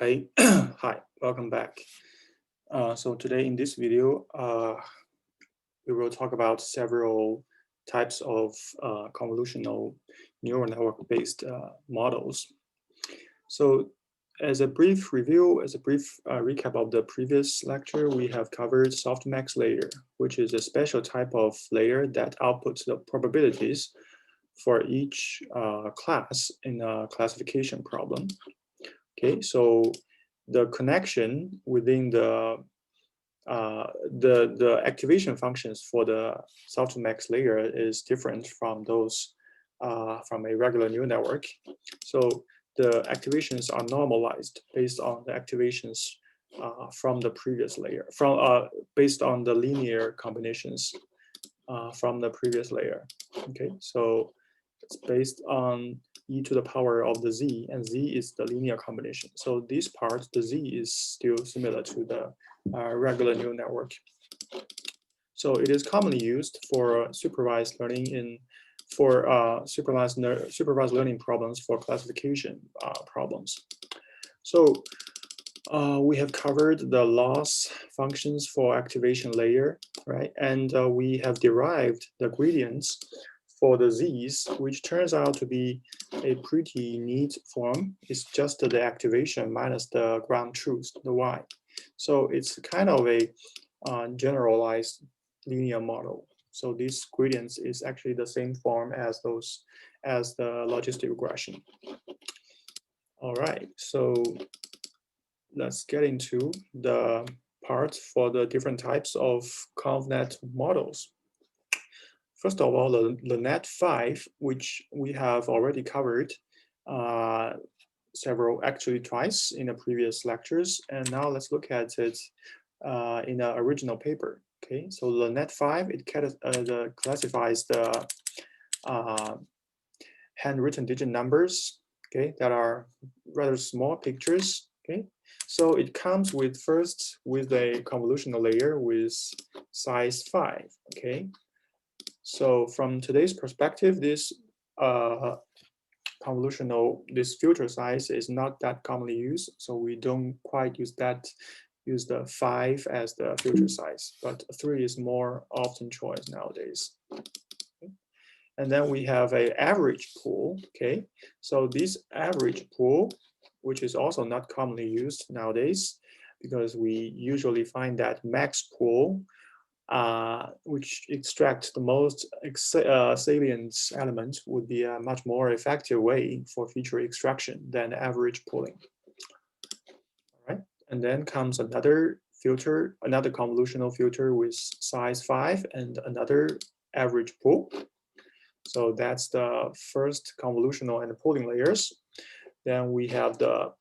Hi, hi, welcome back. So today in this video, we will talk about several types of convolutional neural network-based models. So as a brief review, as a brief recap of the previous lecture, we have covered softmax layer, which is a special type of layer that outputs the probabilities for each class in a classification problem. Okay, so the connection within the activation functions for the softmax layer is different from those from a regular neural network. So the activations are normalized based on the activations from the previous layer, based on the linear combinations from the previous layer. Okay, so it's based on e to the power of the z, and z is the linear combination. So this part, the z, is still similar to the regular neural network. So it is commonly used for supervised learning supervised learning problems for classification problems. So we have covered the loss functions for activation layer, right? And we have derived the gradients for the z's, which turns out to be a pretty neat form. It's just the activation minus the ground truth, the y. So it's kind of a generalized linear model. So these gradients is actually the same form as the logistic regression. All right, so let's get into the parts for the different types of ConvNet models. First of all, the net 5, which we have already covered actually twice in the previous lectures. And now let's look at it in the original paper. Okay, so the net 5, it classifies the handwritten digit numbers, okay, that are rather small pictures. Okay, so it comes with a convolutional layer with size 5. Okay, so from today's perspective, this this filter size is not that commonly used. So we don't quite use the 5 as the filter size, but 3 is more often choice nowadays. Okay. And then we have an average pool. Okay, so this average pool, which is also not commonly used nowadays, because we usually find that max pool, which extracts the most salient element, would be a much more effective way for feature extraction than average pooling. All right, and then comes another filter, another convolutional filter with size 5 and another average pool. So that's the first convolutional and pooling layers. Then we have the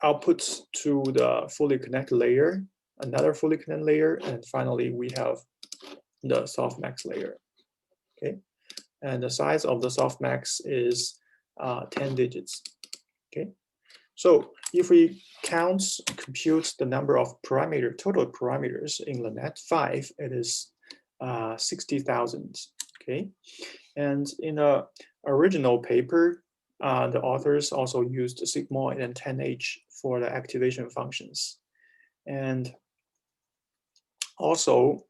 outputs to the fully connected layer, another fully connected layer, and finally we have the softmax layer. Okay, and the size of the softmax is 10 digits. Okay, so if we compute the number of total parameters in the net 5, it is 60,000. Okay, and in the original paper, the authors also used sigmoid and 10H for the activation functions. And also,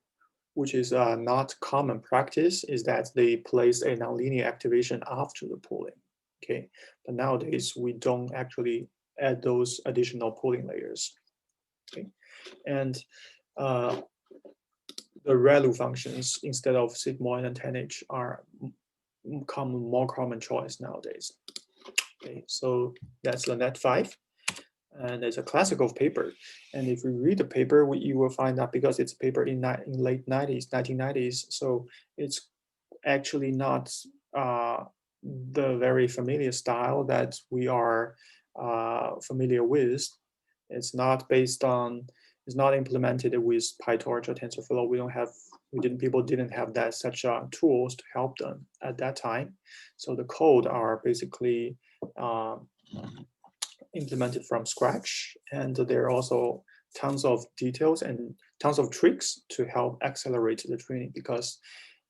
which is not common practice, is that they place a nonlinear activation after the pooling. Okay, but nowadays we don't actually add those additional pooling layers. Okay, and the ReLU functions instead of sigmoid and 10H are more common choice nowadays. Okay, so that's the net 5. And it's a classical paper. And if we read the paper, you will find that because it's a paper in late 1990s, so it's actually not the very familiar style that we are familiar with. It's not implemented with PyTorch or TensorFlow. People didn't have such tools to help them at that time. So the code are basically implemented from scratch, and there are also tons of details and tons of tricks to help accelerate the training, because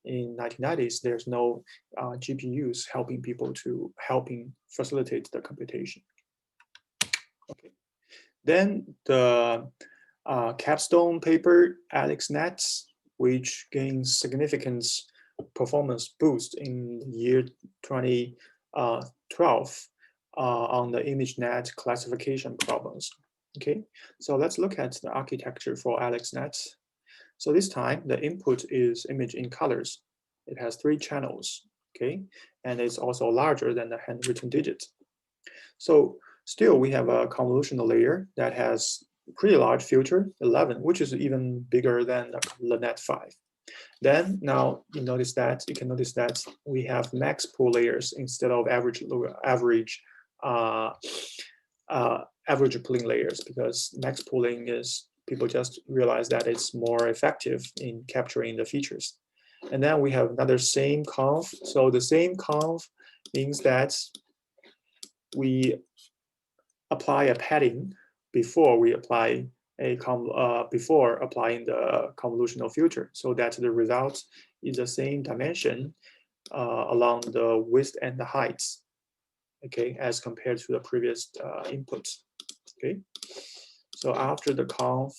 in 1990s there's no GPUs helping facilitate the computation. Okay, Then the capstone paper, ResNets, which gains significant performance boost in the year 2012 on the ImageNet classification problems. Okay, so let's look at the architecture for ResNets. So this time the input is image in colors. It has 3 channels, okay, and it's also larger than the handwritten digit. So still we have a convolutional layer that has pretty large filter, 11, which is even bigger than the net 5. Then now you can notice that we have max pool layers instead of average pooling layers, because max pooling is, people just realize that it's more effective in capturing the features. And then we have another same conv. So the same conv means that we apply a padding before we apply before applying the convolutional filter, so that the result is the same dimension along the width and the heights, okay, as compared to the previous inputs. Okay, so after the conv,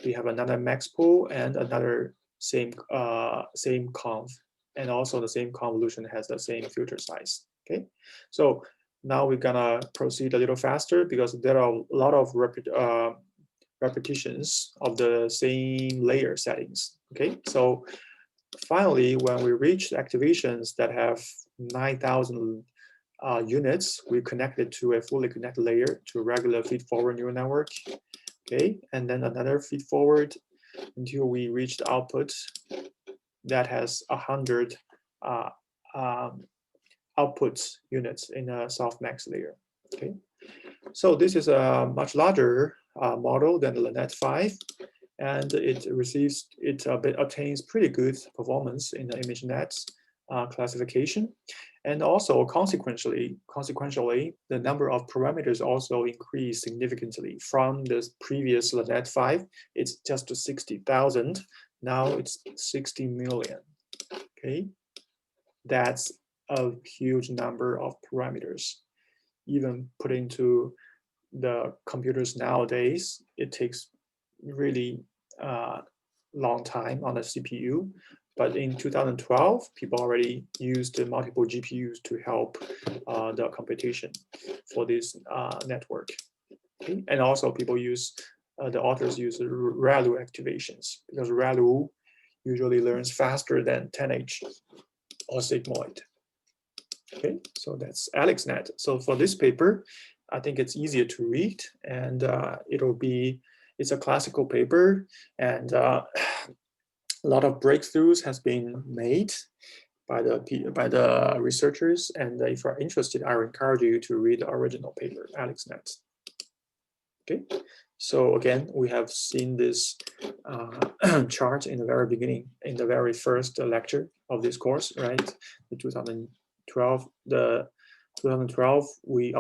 we have another max pool and another same conv, and also the same convolution has the same filter size. Okay, so now we're gonna proceed a little faster because there are a lot of repetitions of the same layer settings. Okay, so finally, when we reach activations that have 9,000 units, we connect it to a fully connected layer to a regular feed-forward neural network. Okay, and then another feed-forward until we reach the output that has 100 output units in a softmax layer. Okay, so this is a much larger model than the Net 5, and it attains pretty good performance in the ImageNet classification, and also consequentially, the number of parameters also increased significantly from the previous Net 5. It's just 60,000. Now it's 60 million. Okay, that's a huge number of parameters. Even put into the computers nowadays, it takes really long time on the CPU. But in 2012, people already used multiple GPUs to help the computation for this network. Okay? And also people use, the authors use ReLU activations, because ReLU usually learns faster than 10H or sigmoid. Okay, so that's ResNet. So for this paper, I think it's easier to read, and it's a classical paper, and a lot of breakthroughs has been made by the researchers. And if you're interested, I encourage you to read the original paper, ResNet. Okay, so again, we have seen this chart in the very beginning, in the very first lecture of this course, right? The 2012, we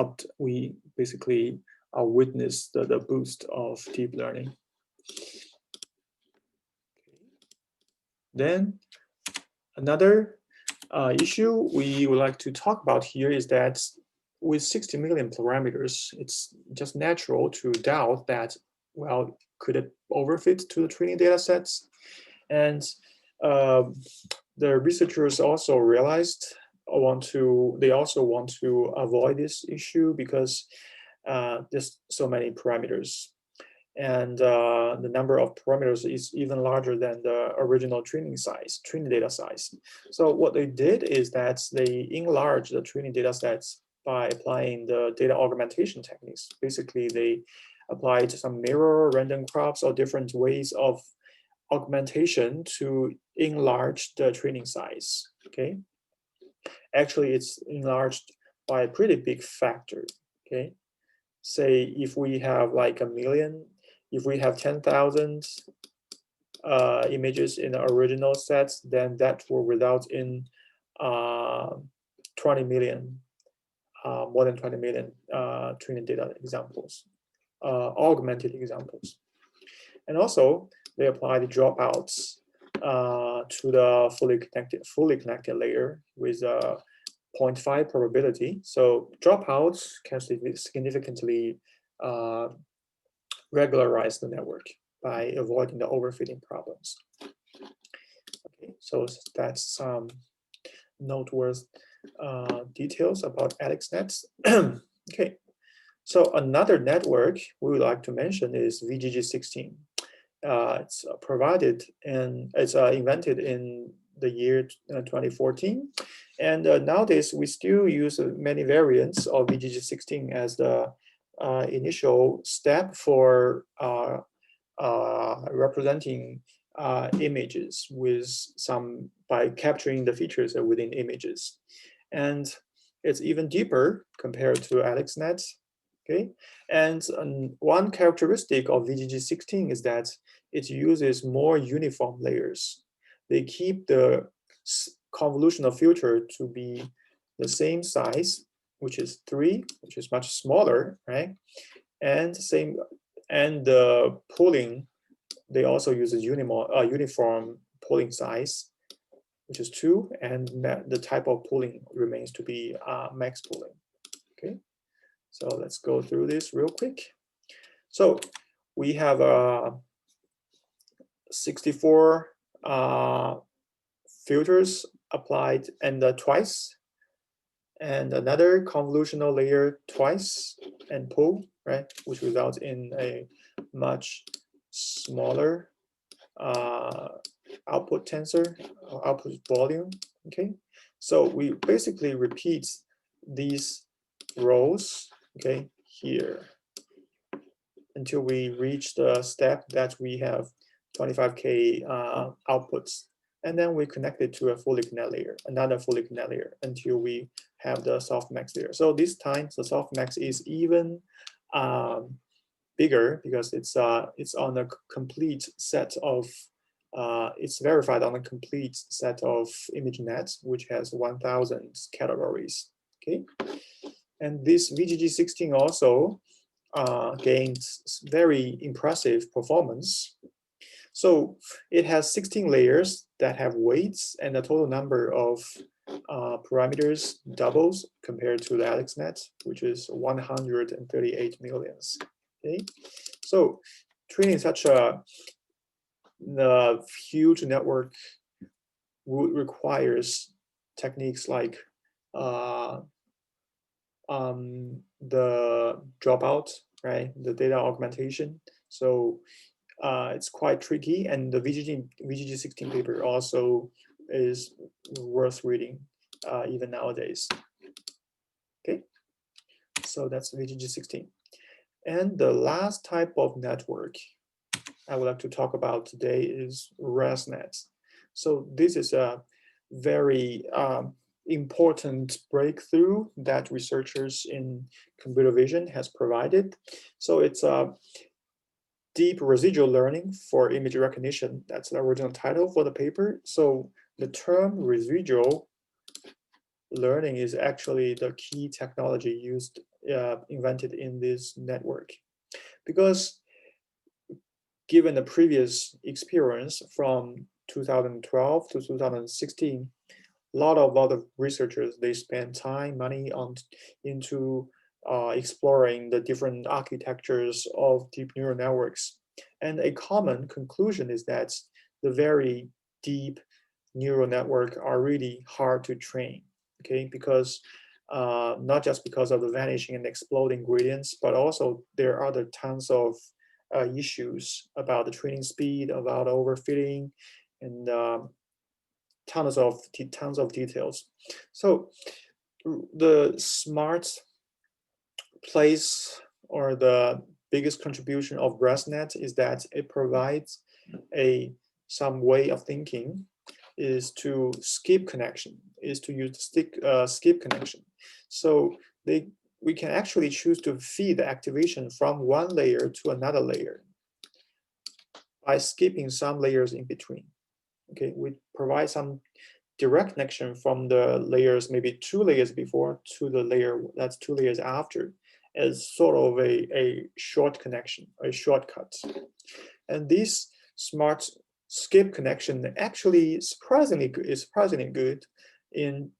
basically witnessed the boost of deep learning. Then another issue we would like to talk about here is that with 60 million parameters, it's just natural to doubt that, well, could it overfit to the training data sets? And the researchers also realized they also want to avoid this issue because there's so many parameters, and the number of parameters is even larger than the original training data size. So what they did is that they enlarged the training data sets by applying the data augmentation techniques. Basically, they applied some mirror, random crops, or different ways of augmentation to enlarge the training size. Okay, actually it's enlarged by a pretty big factor. Okay, say if we have like 1 million, if we have 10,000 images in the original sets, then that will result in 20 million, more than 20 million training data examples, augmented examples. And also they apply the dropouts to the fully connected layer with 0.5 probability. So dropouts can significantly regularize the network by avoiding the overfitting problems. Okay, so that's some noteworthy details about AlexNets. Okay, so another network we would like to mention is VGG16. It's provided and it's invented in the year 2014. And nowadays, we still use many variants of VGG16 as the initial step for representing images with some by capturing the features within images. And it's even deeper compared to AlexNet. Okay, and one characteristic of VGG16 is that it uses more uniform layers. They keep the convolutional filter to be the same size, which is 3, which is much smaller, right? And the pooling, they also use a uniform pooling size, which is 2, and the type of pooling remains to be max pooling. Okay. So let's go through this real quick. So we have 64 filters applied and twice, and another convolutional layer twice and pool, right, which results in a much smaller output tensor, or output volume. Okay, so we basically repeat these rows, okay, here until we reach the step that we have 25K outputs, and then we connect it to a fully connect layer, another fully connect layer, until we have the softmax layer. So this time the softmax is even bigger because it's on a complete set of it's verified on a complete set of ImageNet, which has 1,000 categories. Okay, and this VGG16 also gained very impressive performance. So it has 16 layers that have weights, and the total number of parameters doubles compared to the AlexNet, which is 138 millions. Okay, so training such a huge network requires techniques like the dropout, right? The data augmentation. So it's quite tricky, and the VGG16 paper also is worth reading even nowadays. Okay, so that's VGG16. And the last type of network I would like to talk about today is ResNets. So this is a very important breakthrough that researchers in computer vision has provided. So it's a deep residual learning for image recognition. That's the original title for the paper. So the term residual learning is actually the key technology used, invented in this network. Because given the previous experience from 2012 to 2016, a lot of other researchers, they spend time, money into exploring the different architectures of deep neural networks. And a common conclusion is that the very deep neural network are really hard to train, okay? Because not just because of the vanishing and exploding gradients, but also there are other tons of issues about the training speed, about overfitting, and tons of details. So the smart place, or the biggest contribution of ResNet, is that it provides some way of thinking is to skip connection, is to use the skip connection. So we can actually choose to feed the activation from one layer to another layer by skipping some layers in between. Okay, we provide some direct connection from the layers, maybe 2 layers before, to the layer that's 2 layers after, as sort of a short connection, a shortcut. And this smart skip connection actually is surprisingly good in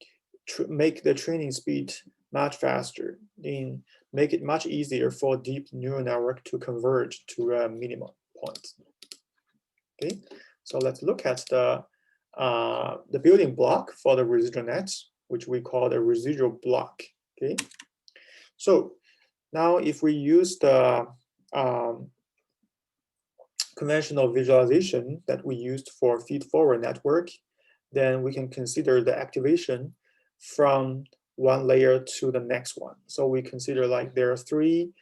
make the training speed much faster, and make it much easier for deep neural network to converge to a minimum point. Okay, so let's look at the building block for the residual nets, which we call the residual block. Okay, so now if we use the conventional visualization that we used for feed-forward network, then we can consider the activation from one layer to the next one. So we consider like there are three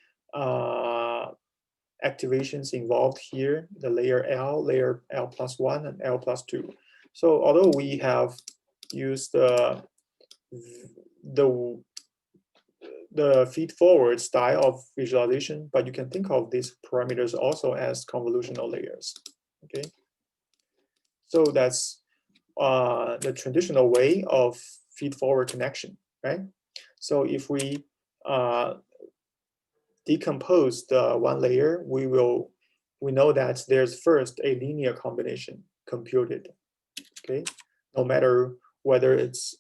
activations involved here, the layer L plus 1, and L plus 2. So although we have used the feed-forward style of visualization, but you can think of these parameters also as convolutional layers. Okay, so that's the traditional way of feed-forward connection, right? So if we decompose the one layer, we know that there's first a linear combination computed. Okay, no matter whether it's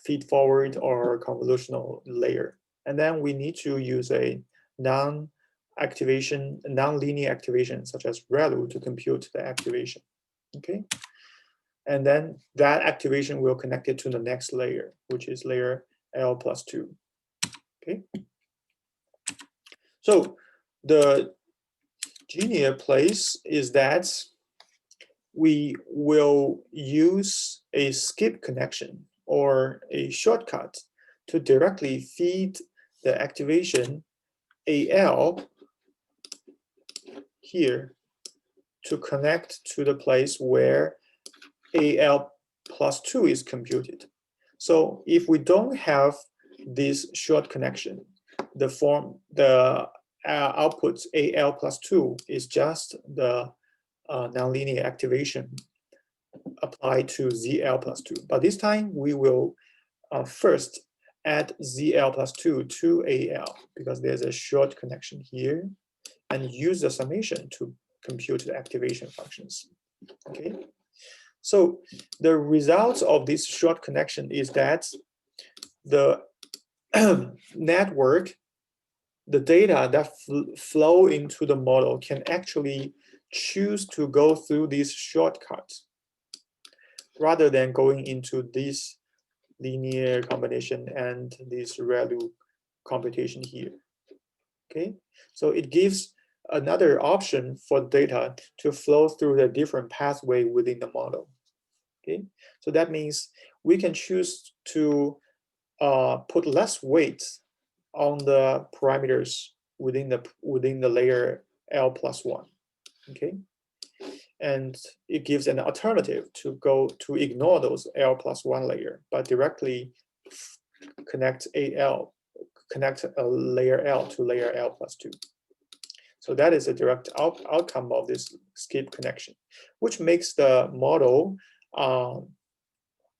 feed-forward or convolutional layer, and then we need to use a non-linear activation such as ReLU to compute the activation. Okay, and then that activation will connect it to the next layer, which is layer L plus 2. Okay, so the genius place is that we will use a skip connection or a shortcut to directly feed the activation AL here to connect to the place where AL plus 2 is computed. So if we don't have this short connection, the output AL plus 2 is just the nonlinear activation applied to ZL plus 2. But this time we will first add ZL plus 2 to AL because there's a short connection here, and use the summation to compute the activation functions. Okay, so the result of this short connection is that the network, the data that flow into the model can actually choose to go through these shortcuts rather than going into this linear combination and this ReLU computation here. Okay, so it gives another option for data to flow through the different pathway within the model. Okay, so that means we can choose to put less weight on the parameters within the layer L plus 1. Okay, and it gives an alternative to ignore those L plus 1 layer, but directly connect a layer L to layer L plus 2. So that is a direct outcome of this skip connection, which makes the model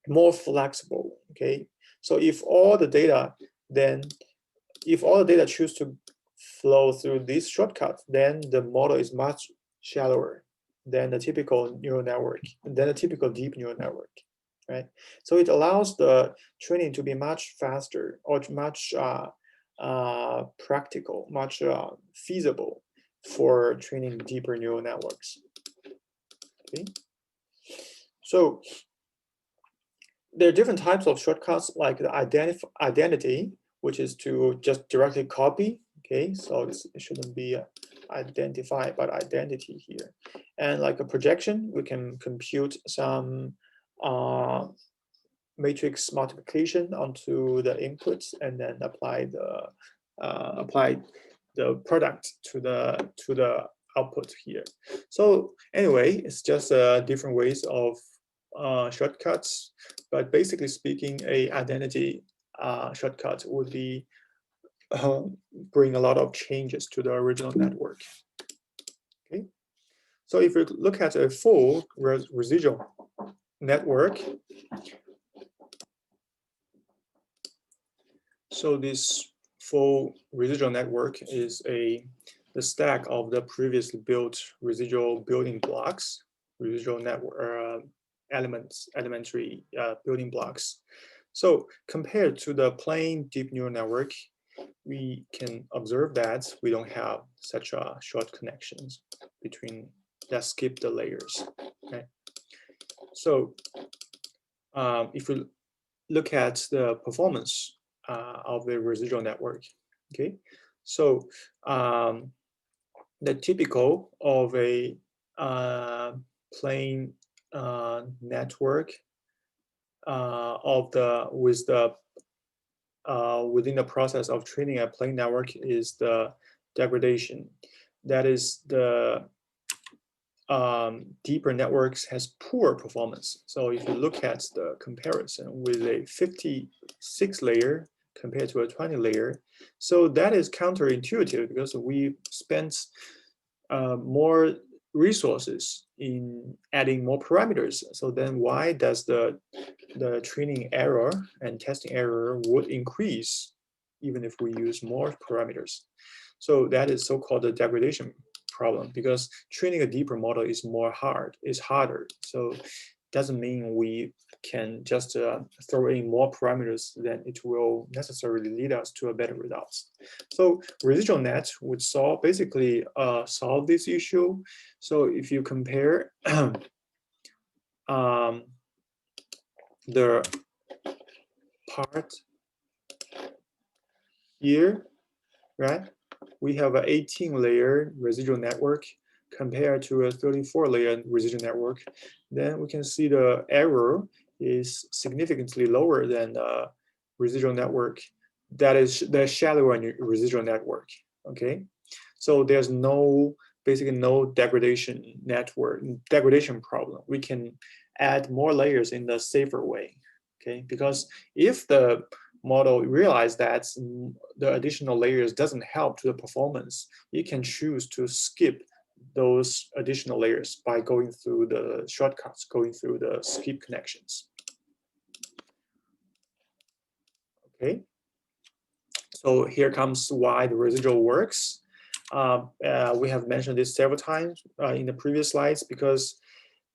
more flexible. Okay, so if all the data choose to flow through this shortcut, then the model is much shallower than the typical neural network, than a typical deep neural network, right? So it allows the training to be much faster or much practical, much feasible for training deeper neural networks. Okay, so there are different types of shortcuts, like the identity, which is to just directly copy. Okay, so it shouldn't be identify, but identity here. And like a projection, we can compute some matrix multiplication onto the inputs and then apply the product to the output here. So anyway, it's just different ways of shortcuts, but basically speaking, a identity shortcut would be bring a lot of changes to the original network. Okay, so if you look at a full residual network, so this full residual network is the stack of the previously built residual building blocks, residual network elementary building blocks. So compared to the plain deep neural network, we can observe that we don't have such short connections between that skip the layers. Okay. So if we look at the performance of the residual network, okay, so the typical of a plain network within the process of training a plain network is the degradation. That is, the deeper networks has poor performance. So if you look at the comparison with a 56 layer compared to a 20 layer, so that is counterintuitive because we spent more resources in adding more parameters. So then why does the training error and testing error would increase even if we use more parameters? So that is so-called the degradation problem, because training a deeper model is harder. So it doesn't mean we can just throw in more parameters, then it will necessarily lead us to a better results. So residual net would basically solve this issue. So if you compare the part here, right? We have an 18-layer residual network compared to a 34-layer residual network. Then we can see the error is significantly lower than the residual network. That is the shallower residual network. Okay, so there's basically no degradation problem. We can add more layers in the safer way. Okay, because if the model realize that the additional layers doesn't help to the performance, you can choose to skip those additional layers by going through the shortcuts, going through the skip connections. Okay, so here comes why the residual works. We have mentioned this several times in the previous slides, because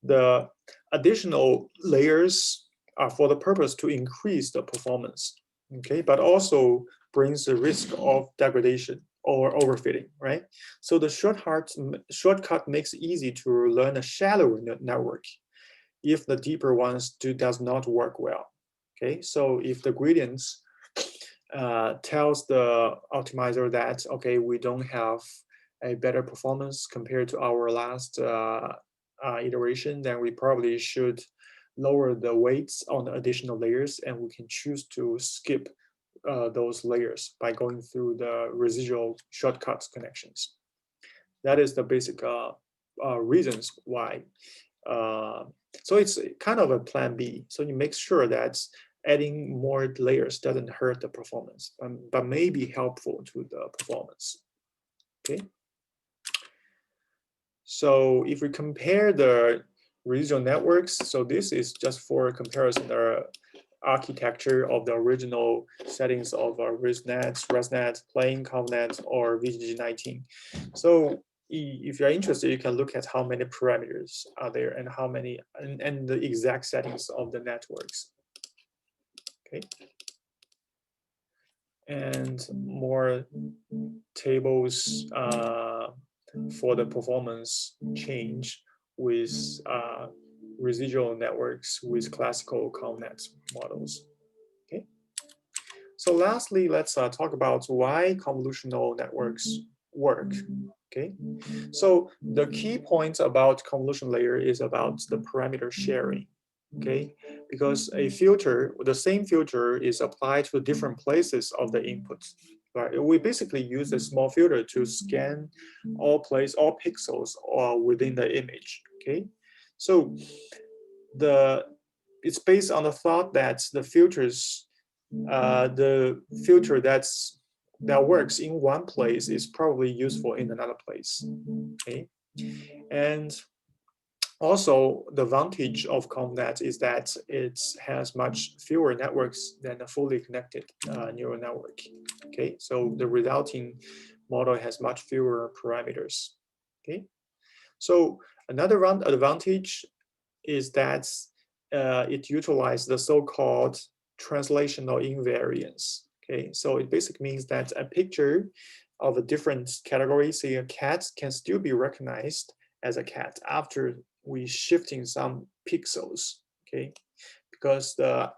the additional layers are for the purpose to increase the performance. Okay, but also brings the risk of degradation or overfitting, right? So the shortcut makes it easy to learn a shallower network if the deeper ones does not work well. Okay, so if the gradients tells the optimizer that, okay, we don't have a better performance compared to our last iteration, then we probably should lower the weights on the additional layers, and we can choose to skip those layers by going through the residual shortcuts connections. That is the basic reasons why. So it's kind of a plan B. So you make sure that adding more layers doesn't hurt the performance, but may be helpful to the performance. Okay. So if we compare the residual networks, so this is just for comparison, the architecture of the original settings of ResNets, plain ConvNet, or VGG19. So if you're interested, you can look at how many parameters are there and how many and the exact settings of the networks. Okay. And more tables for the performance change with residual networks with classical ConvNet models. Okay. So lastly, let's talk about why convolutional networks work. Okay. So the key point about convolution layer is about the parameter sharing. Okay, because a filter, the same filter is applied to different places of the inputs. Right? We basically use a small filter to scan all pixels within the image. Okay, so it's based on the thought that the filter that works in one place is probably useful in another place. Okay, and also, the advantage of ConvNet is that it has much fewer networks than a fully connected neural network. Okay, so the resulting model has much fewer parameters. Okay, so another advantage is that it utilizes the so-called translational invariance. Okay, so it basically means that a picture of a different category, say a cat, can still be recognized as a cat after we shifting some pixels. Okay, because the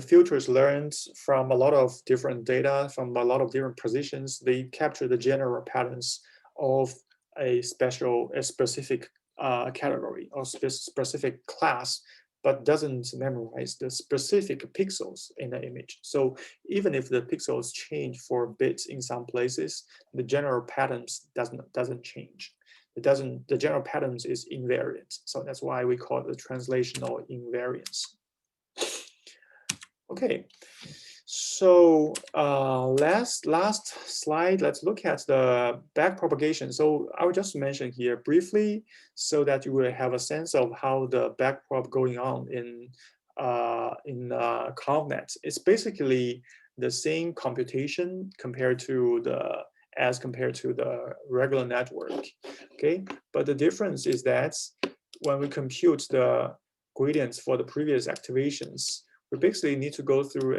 filters learned from a lot of different data, from a lot of different positions. They capture the general patterns of a specific category or specific class, but doesn't memorize the specific pixels in the image. So even if the pixels change for bits in some places, the general patterns doesn't change. The general patterns is invariant. So that's why we call it the translational invariance. Okay, so last slide, let's look at the backpropagation. So I will just mention here briefly so that you will have a sense of how the backprop going on in ConvNet. It's basically the same computation compared to the regular network. Okay, but the difference is that when we compute the gradients for the previous activations, we basically need to go through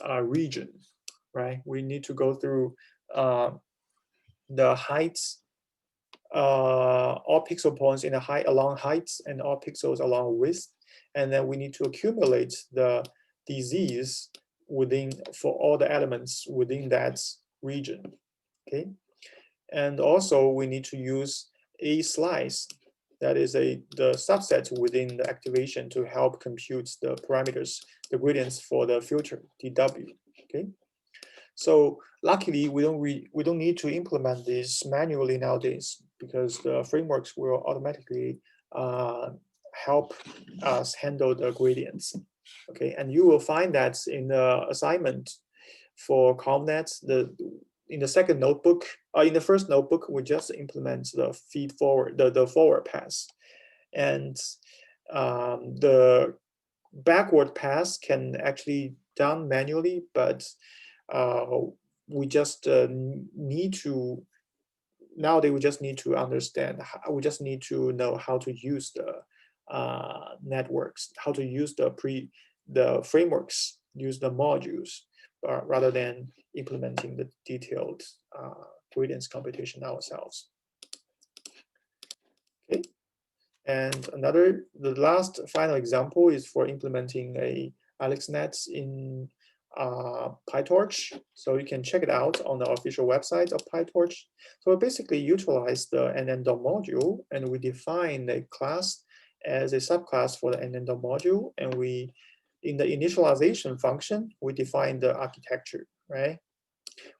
a region, right? We need to go through the heights, all pixel points in the height along heights and all pixels along width, and then we need to accumulate the disease for all the elements within that region. Okay, and also we need to use a slice. That is the subset within the activation to help compute the parameters, the gradients for the filter DW. Okay, so luckily we don't need to implement this manually nowadays because the frameworks will automatically help us handle the gradients. Okay, and you will find that in the assignment for ConvNet, in the second notebook, in the first notebook, we just implement the feed forward, the forward pass. And the backward pass can actually done manually, but we just need to, nowadays we just need to understand, we just need to know how to use the networks, how to use the frameworks, use the modules, rather than implementing the detailed gradients computation ourselves. Okay, and the last final example is for implementing a ResNets in PyTorch. So you can check it out on the official website of PyTorch. So we basically utilize the NN.dom module, and we define a class as a subclass for the NN.dom module, and in the initialization function, we define the architecture, right?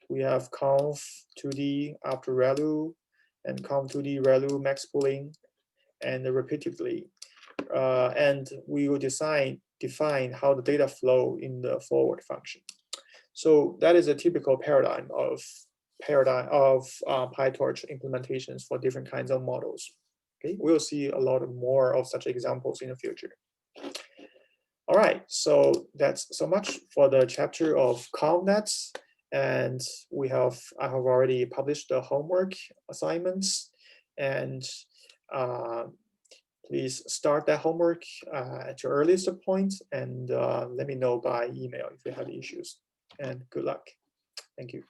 We have conv2d after ReLU and conv2d ReLU max pooling and repeatedly. And we will define how the data flow in the forward function. So that is a typical paradigm of PyTorch implementations for different kinds of models. Okay, we'll see a lot more of such examples in the future. All right, so that's so much for the chapter of ConvNets, and I have already published the homework assignments, and please start that homework at your earliest point, and let me know by email if you have issues. And good luck. Thank you.